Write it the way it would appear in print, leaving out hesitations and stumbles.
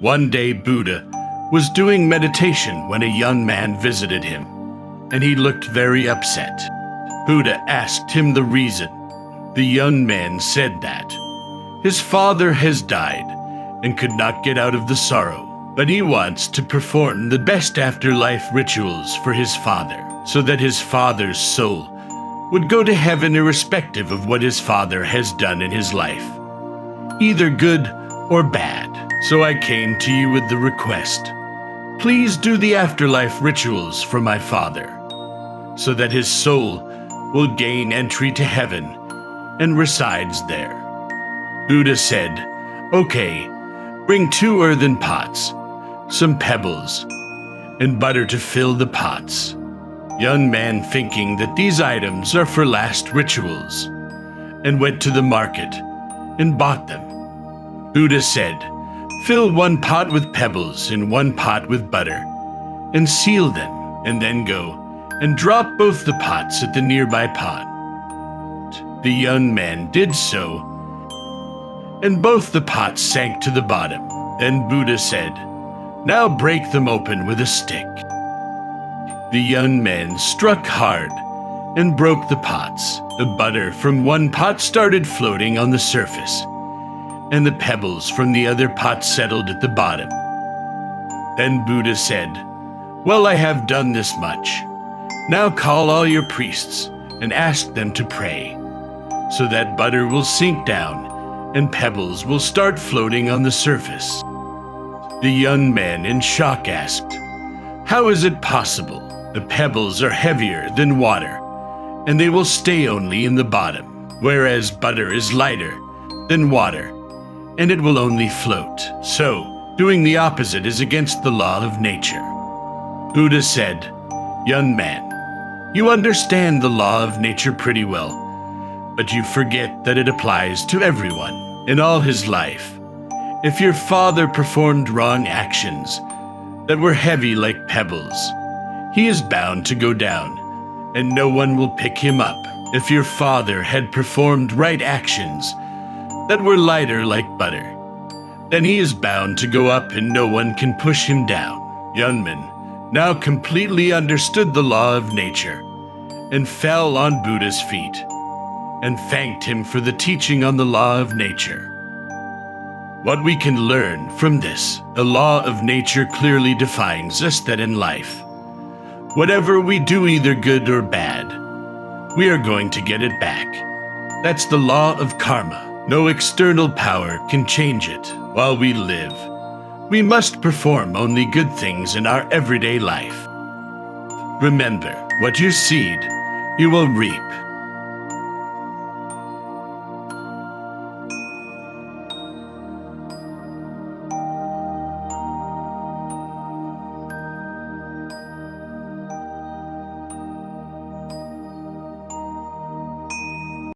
One day Buddha was doing meditation when a young man visited him, and he looked very upset. Buddha asked him the reason. The young man said that his father has died and could not get out of the sorrow, but he wants to perform the best afterlife rituals for his father, so that his father's soul would go to heaven irrespective of what his father has done in his life, either good or bad. So I came to you with the request, please do the afterlife rituals for my father, so that his soul will gain entry to heaven and resides there. Buddha said, okay, bring 2 earthen pots, some pebbles, and butter to fill the pots. Young man, thinking that these items are for last rituals, and went to the market and bought them. Buddha said, fill 1 pot with pebbles and 1 pot with butter, and seal them, and then go and drop both the pots at the nearby pond. The young man did so, and both the pots sank to the bottom. Then Buddha said, now break them open with a stick. The young man struck hard and broke the pots. The butter from 1 pot started floating on the surface, and the pebbles from the other pot settled at the bottom. Then Buddha said, well, I have done this much. Now call all your priests and ask them to pray, so that butter will sink down and pebbles will start floating on the surface. The young man in shock asked, how is it possible? The pebbles are heavier than water, and they will stay only in the bottom, whereas butter is lighter than water, and it will only float. So, doing the opposite is against the law of nature. Buddha said, young man, you understand the law of nature pretty well, but you forget that it applies to everyone in all his life. If your father performed wrong actions that were heavy like pebbles, he is bound to go down, and no one will pick him up. If your father had performed right actions that were lighter like butter, then he is bound to go up and no one can push him down. Yunman now completely understood the law of nature and fell on Buddha's feet and thanked him for the teaching on the law of nature. What we can learn from this, the law of nature clearly defines us that in life, whatever we do, either good or bad, we are going to get it back. That's the law of karma. No external power can change it. While we live, we must perform only good things in our everyday life. Remember, what you seed, you will reap.